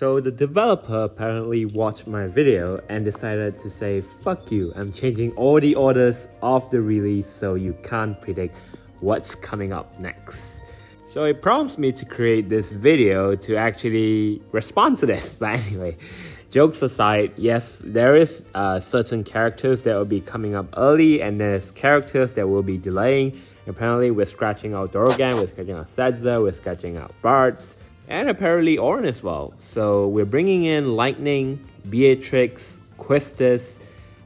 So the developer apparently watched my video and decided to say, fuck you, I'm changing all the orders of the release so you can't predict what's coming up next. So it prompts me to create this video to actually respond to this. But anyway, jokes aside, yes, there is certain characters that will be coming up early and there's characters that will be delaying. Apparently we're scratching out Dorogan, we're scratching out Sedza, we're scratching out Bards, and apparently Orin as well. So we're bringing in Lightning, Beatrix, Quistis,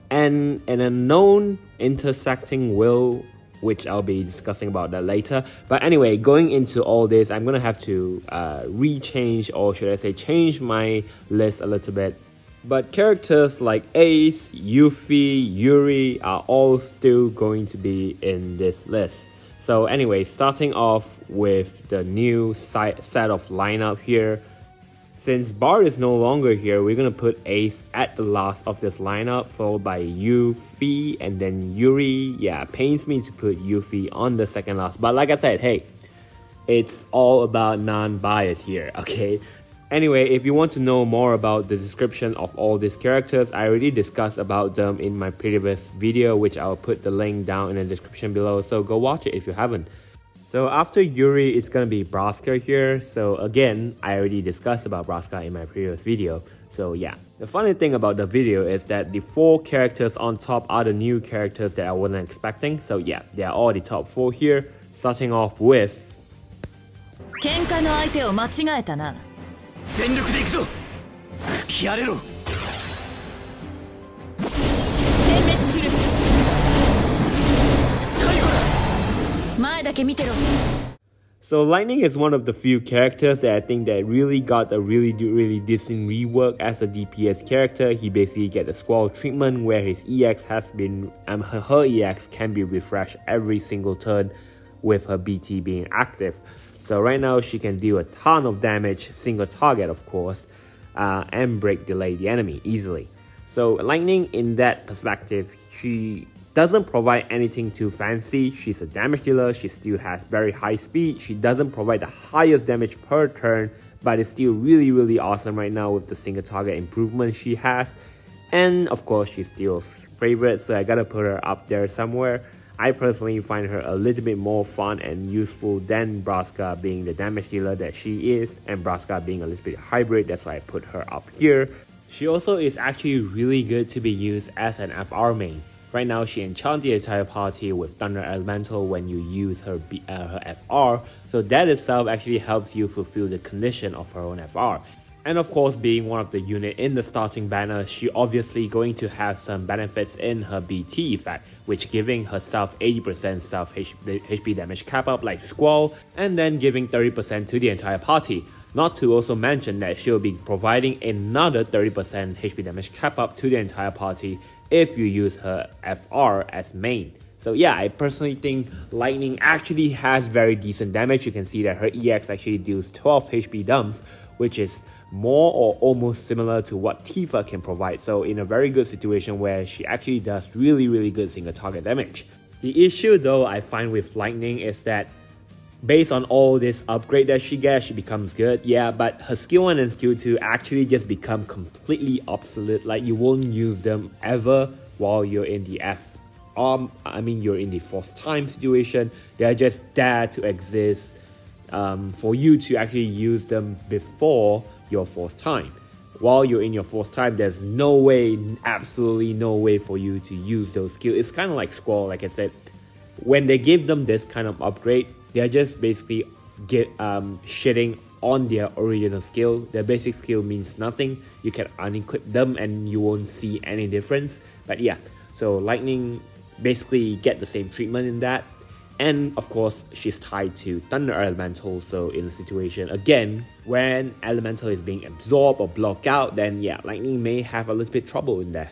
and an unknown intersecting will, which I'll be discussing about that later. But anyway, going into all this, I'm gonna have to rechange, or should I say change my list a little bit. But characters like Ace, Yuffie, Yuri are all still going to be in this list. So anyway, starting off with the new set of lineup here. Since Bard is no longer here, we're gonna put Ace at the last of this lineup, followed by Yuffie and then Yuri. Yeah, it pains me to put Yuffie on the second last, but like I said, hey, it's all about non-bias here, okay? Anyway, if you want to know more about the description of all these characters, I already discussed about them in my previous video, which I'll put the link down in the description below, so go watch it if you haven't. So after Yuri, it's gonna be Braska here. So again, I already discussed about Braska in my previous video. So yeah, the funny thing about the video is that the 4 characters on top are the new characters that I wasn't expecting. So yeah, they are all the top 4 here, starting off with... 全力で行くぞ吹き荒れろ So Lightning is one of the few characters that I think that really got a really decent rework as a DPS character. He basically get the Squall treatment where his EX has been, her EX can be refreshed every single turn with her BT being active. So right now she can deal a ton of damage, single target of course, and break delay the enemy easily. So Lightning in that perspective, she doesn't provide anything too fancy. She's a damage dealer, she still has very high speed, she doesn't provide the highest damage per turn, but it's still really awesome right now with the single target improvement she has. And of course she's still a favorite, so I gotta put her up there somewhere. I personally find her a little bit more fun and useful than Braska being the damage dealer that she is, and Braska being a little bit hybrid, that's why I put her up here. She also is actually really good to be used as an FR main. Right now she enchants the entire party with Thunder Elemental when you use her FR, so that itself actually helps you fulfill the condition of her own FR. And of course, being one of the unit in the starting banner, she obviously going to have some benefits in her BT effect, which giving herself 80% self HP damage cap up like Squall, and then giving 30% to the entire party. Not to also mention that she'll be providing another 30% HP damage cap up to the entire party if you use her FR as main. So yeah, I personally think Lightning actually has very decent damage. You can see that her EX actually deals 12 HP dumps, which is more or almost similar to what Tifa can provide. So in a very good situation where she actually does really good single target damage. The issue though I find with Lightning is that based on all this upgrade that she gets, she becomes good, yeah, but her skill 1 and skill 2 actually just become completely obsolete. Like you won't use them ever while you're in the you're in the forced time situation. They're just there to exist for you to actually use them before your forced time. While you're in your forced time, there's no way, absolutely no way for you to use those skills. It's kind of like Squall, like I said. When they give them this kind of upgrade, they're just basically shitting on their original skill. Their basic skill means nothing. You can unequip them and you won't see any difference. But yeah, so Lightning basically get the same treatment in that. And of course, she's tied to Thunder Elemental, so in a situation, again, when Elemental is being absorbed or blocked out, then yeah, Lightning may have a little bit trouble in there.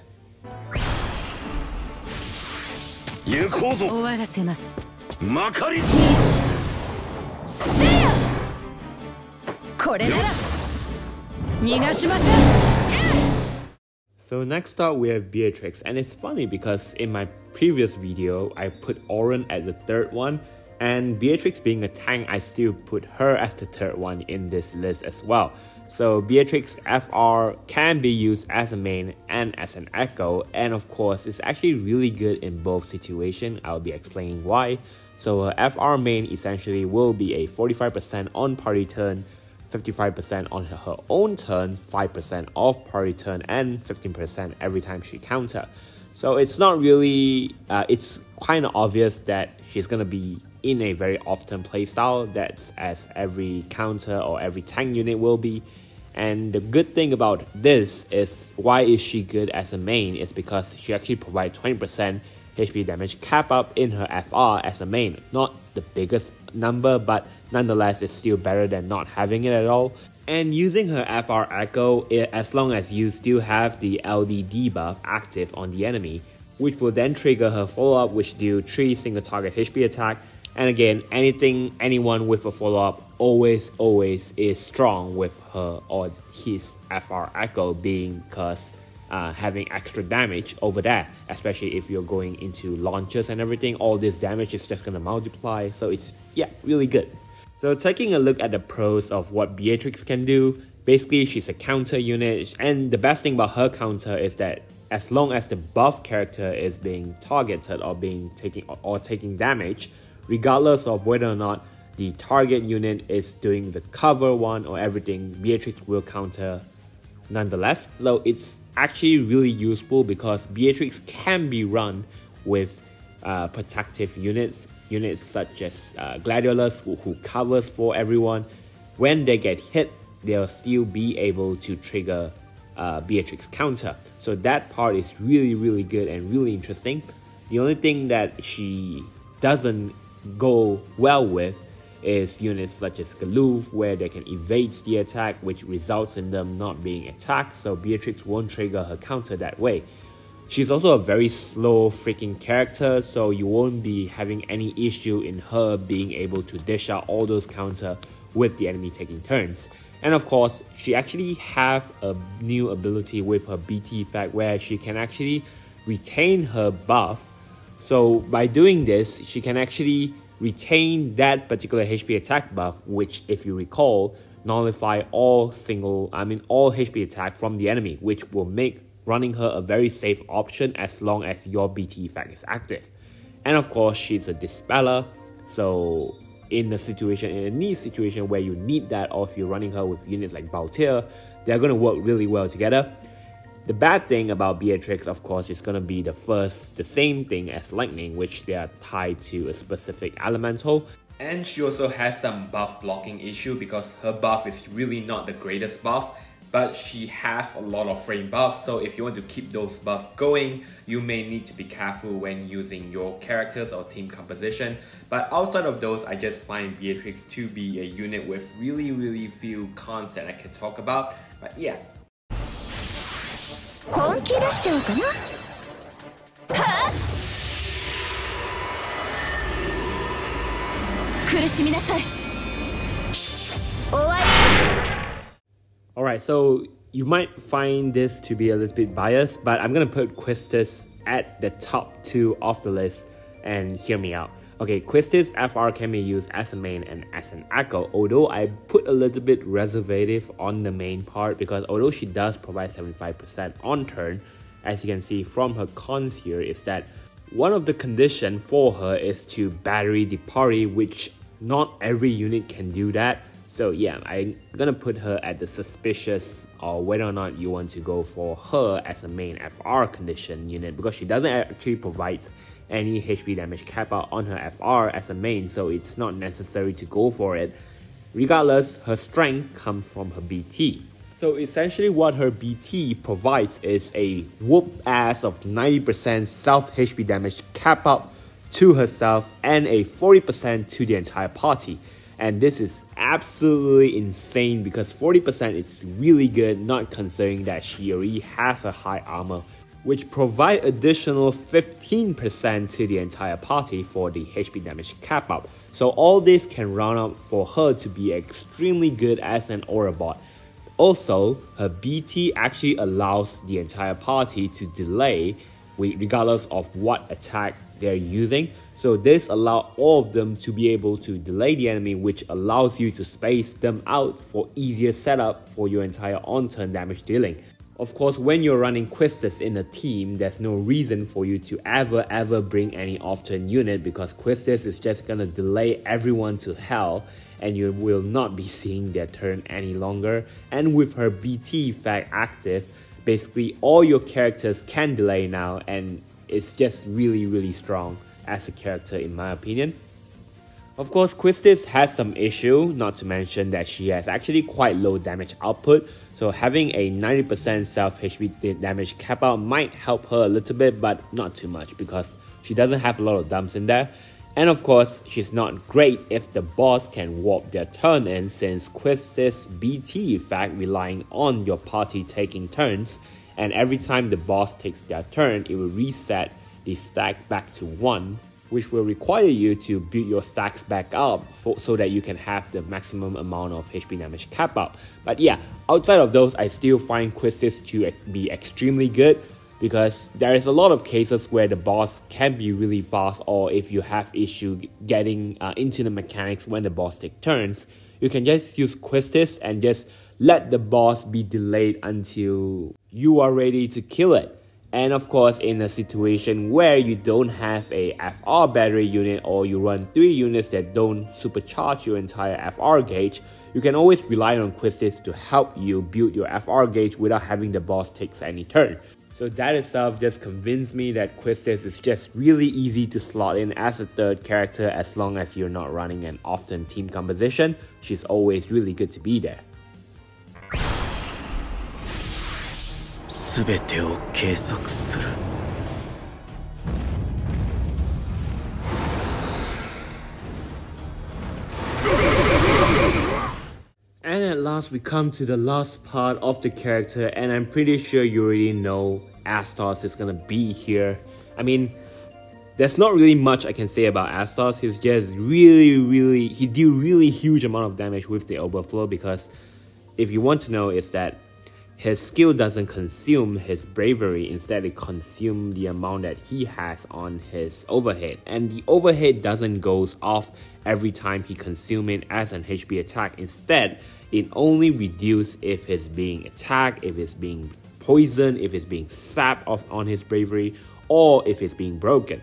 So next up we have Beatrix, and it's funny because in my previous video I put Orin as the third one, and Beatrix being a tank, I still put her as the third one in this list as well. So Beatrix FR can be used as a main and as an echo, and of course it's actually really good in both situations. I'll be explaining why. So her FR main essentially will be a 45% on party turn, 55% on her own turn, 5% off party turn, and 15% every time she counter. So it's not really, it's kind of obvious that she's gonna be in a very often playstyle, that's as every counter or every tank unit will be. And the good thing about this is, why is she good as a main, is because she actually provides 20% HP damage cap up in her FR as a main. Not the biggest number, but nonetheless it's still better than not having it at all. And using her FR Echo, as long as you still have the LD debuff active on the enemy, which will then trigger her follow-up, which deal 3 single target HP attack. And again, anyone with a follow-up always is strong with her or his FR Echo, being because having extra damage over there, especially if you're going into launchers and everything, all this damage is just gonna multiply. So it's, yeah, really good. So taking a look at the pros of what Beatrix can do, basically she's a counter unit, and the best thing about her counter is that as long as the buff character is being targeted or taking damage, regardless of whether or not the target unit is doing the cover one or everything, Beatrix will counter nonetheless. So it's actually really useful because Beatrix can be run with protective units such as Gladiolus who covers for everyone. When they get hit, they'll still be able to trigger Beatrix counter. So that part is really good and really interesting. The only thing that she doesn't go well with is units such as Galoof, where they can evade the attack, which results in them not being attacked, so Beatrix won't trigger her counter that way. She's also a very slow freaking character, so you won't be having any issue in her being able to dish out all those counter with the enemy taking turns. And of course, she actually have a new ability with her BT effect where she can actually retain her buff. So by doing this, she can actually retain that particular HP attack buff, which, if you recall, nullify all HP attack from the enemy, which will make running her a very safe option as long as your BT effect is active. And of course, she's a dispeller, so in a niche situation where you need that, or if you're running her with units like Baltier, they're going to work really well together. The bad thing about Beatrix, of course, is going to be the same thing as Lightning, which they are tied to a specific elemental. And she also has some buff blocking issue because her buff is really not the greatest buff, but she has a lot of frame buff, so if you want to keep those buffs going, you may need to be careful when using your characters or team composition. But outside of those, I just find Beatrix to be a unit with really few cons that I can talk about. But yeah. 本気出しちゃおうかな。はあ。苦しみなさい。終わり。Alright, so you might find this to be a little bit biased, but I'm gonna put Quistis at the top 2 of the list, and hear me out. Okay, Quistis FR can be used as a main and as an echo, although I put a little bit reservative on the main part because although she does provide 75% on turn, as you can see from her cons here, is that one of the conditions for her is to battery the party, which not every unit can do that. So yeah, I'm gonna put her at the suspicious, or whether or not you want to go for her as a main FR condition unit, because she doesn't actually provide any HP damage cap out on her FR as a main, so it's not necessary to go for it. Regardless, her strength comes from her BT. So essentially what her BT provides is a whoop ass of 90% self HP damage cap out to herself and a 40% to the entire party. And this is absolutely insane because 40% is really good, not considering that she already has a high armor, which provide additional 15% to the entire party for the HP damage cap up. So all this can round up for her to be extremely good as an aura bot. Also, her BT actually allows the entire party to delay regardless of what attack they're using. So this allows all of them to be able to delay the enemy, which allows you to space them out for easier setup for your entire on-turn damage dealing. Of course, when you're running Quistis in a team, there's no reason for you to ever bring any off-turn unit, because Quistis is just gonna delay everyone to hell and you will not be seeing their turn any longer. And with her BT effect active, basically all your characters can delay now, and it's just really strong as a character in my opinion. Of course, Quistis has some issue, not to mention that she has actually quite low damage output, so having a 90% self HP damage cap out might help her a little bit, but not too much because she doesn't have a lot of dumps in there. And of course, she's not great if the boss can warp their turn in, since Quistis' BT effect relying on your party taking turns, and every time the boss takes their turn, it will reset the stack back to 1, which will require you to build your stacks back up so that you can have the maximum amount of HP damage cap up. But yeah, outside of those, I still find Quistis to be extremely good, because there is a lot of cases where the boss can be really fast, or if you have issue getting into the mechanics when the boss takes turns, you can just use Quistis and just let the boss be delayed until you are ready to kill it. And of course, in a situation where you don't have a FR battery unit, or you run 3 units that don't supercharge your entire FR gauge, you can always rely on Quistis to help you build your FR gauge without having the boss takes any turn. So that itself just convinced me that Quistis is just really easy to slot in as a third character as long as you're not running an often team composition. She's always really good to be there. 全てを計測する。 And at last we come to the last part of the character, and I'm pretty sure you already know Astos is gonna be here. I mean, there's not really much I can say about Astos. He's just he deal really huge amount of damage with the overflow, because if you want to know, is that his skill doesn't consume his bravery, instead it consumes the amount that he has on his overhead. And the overhead doesn't goes off every time he consumes it as an HP attack. Instead, it only reduces if he's being attacked, if it's being poisoned, if it's being sapped off on his bravery, or if it's being broken.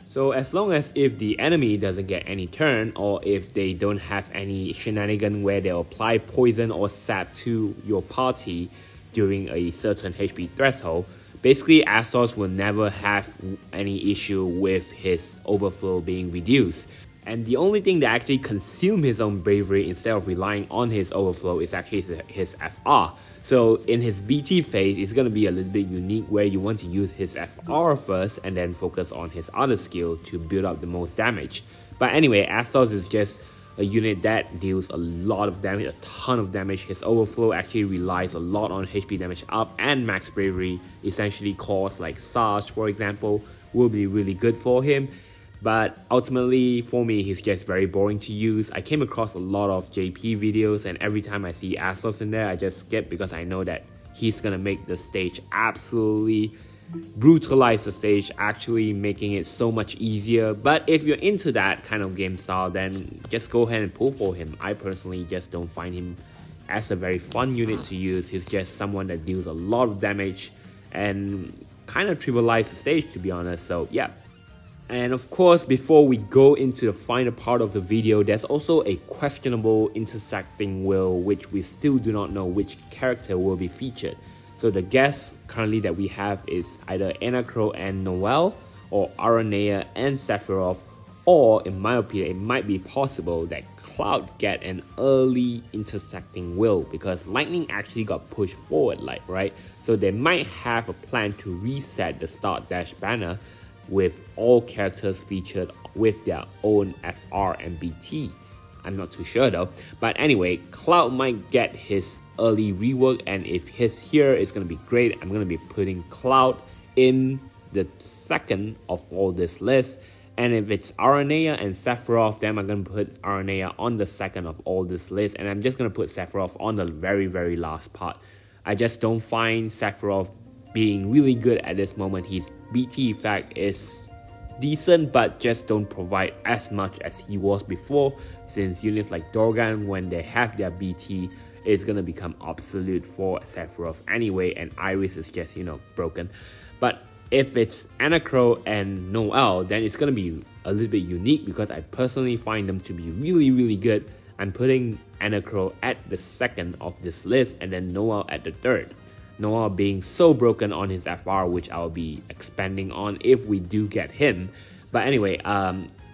So as long as if the enemy doesn't get any turn, or if they don't have any shenanigan where they'll apply poison or sap to your party during a certain HP threshold, basically Astos will never have any issue with his overflow being reduced. And the only thing that actually consumes his own bravery instead of relying on his overflow is actually his FR. So in his BT phase, it's going to be a little bit unique, where you want to use his FR first and then focus on his other skill to build up the most damage. But anyway, Astos is just a unit that deals a lot of damage, a ton of damage. His overflow actually relies a lot on HP damage up, and max bravery, essentially cores like Sarge for example, will be really good for him. But ultimately, for me, he's just very boring to use. I came across a lot of JP videos, and every time I see Astos in there, I just skip, because I know that he's gonna make the stage absolutely brutalize the stage, actually making it so much easier. But if you're into that kind of game style, then just go ahead and pull for him. I personally just don't find him as a very fun unit to use. He's just someone that deals a lot of damage and kind of trivializes the stage, to be honest. So yeah. And of course, before we go into the final part of the video, there's also a questionable intersecting will, which we still do not know which character will be featured. So the guess currently that we have is either Anacro and Noel, or Aranea and Sephiroth, or in my opinion, it might be possible that Cloud get an early intersecting will, because Lightning actually got pushed forward, like, right? So they might have a plan to reset the start dash banner with all characters featured with their own FR and BT. I'm not too sure though. But anyway, Cloud might get his early rework, and if his here is going to be great, I'm going to be putting Cloud in the second of all this list. And if it's Aranea and Sephiroth, then I'm going to put Aranea on the second of all this list, and I'm just going to put Sephiroth on the very last part. I just don't find Sephiroth being really good at this moment. His BT effect is decent, but just don't provide as much as he was before, since units like Dorgan, when they have their BT, is gonna become obsolete for Sephiroth anyway, and Iris is just, you know, broken. But if it's Anacro and Noel, then it's gonna be a little bit unique because I personally find them to be really good. I'm putting Anacro at the second of this list and then Noel at the third. Noel being so broken on his FR, which I'll be expanding on if we do get him. But anyway,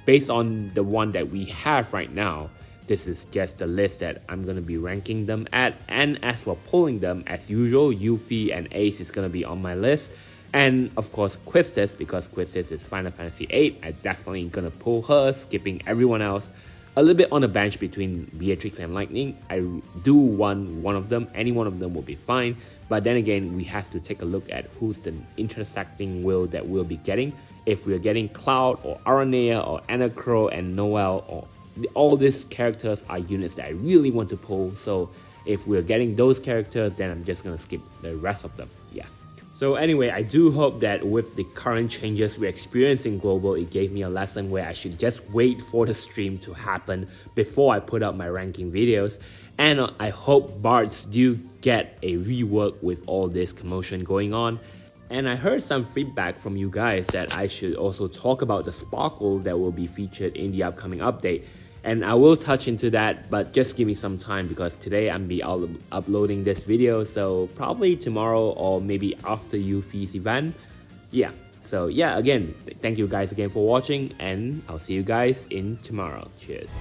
based on the one that we have right now, this is just the list that I'm gonna be ranking them at. And as for pulling them, as usual, Yuffie and Ace is gonna be on my list. And of course Quistis, because Quistis is Final Fantasy VIII, I'm definitely gonna pull her, skipping everyone else. A little bit on the bench between Beatrix and Lightning. I do want one of them, any one of them will be fine. But then again, we have to take a look at who's the intersecting will that we'll be getting. If we're getting Cloud or Aranea or Anacro and Noel, or all these characters are units that I really want to pull. So if we're getting those characters, then I'm just gonna skip the rest of them. Yeah. So anyway, I do hope that with the current changes we're experiencing global, it gave me a lesson where I should just wait for the stream to happen before I put out my ranking videos. And I hope Bards do get a rework with all this commotion going on. And I heard some feedback from you guys that I should also talk about the sparkle that will be featured in the upcoming update. And I will touch into that, but just give me some time because today I'm be uploading this video, so probably tomorrow or maybe after Yuffie's event. Yeah, so yeah, again, thank you guys again for watching, and I'll see you guys in tomorrow. Cheers.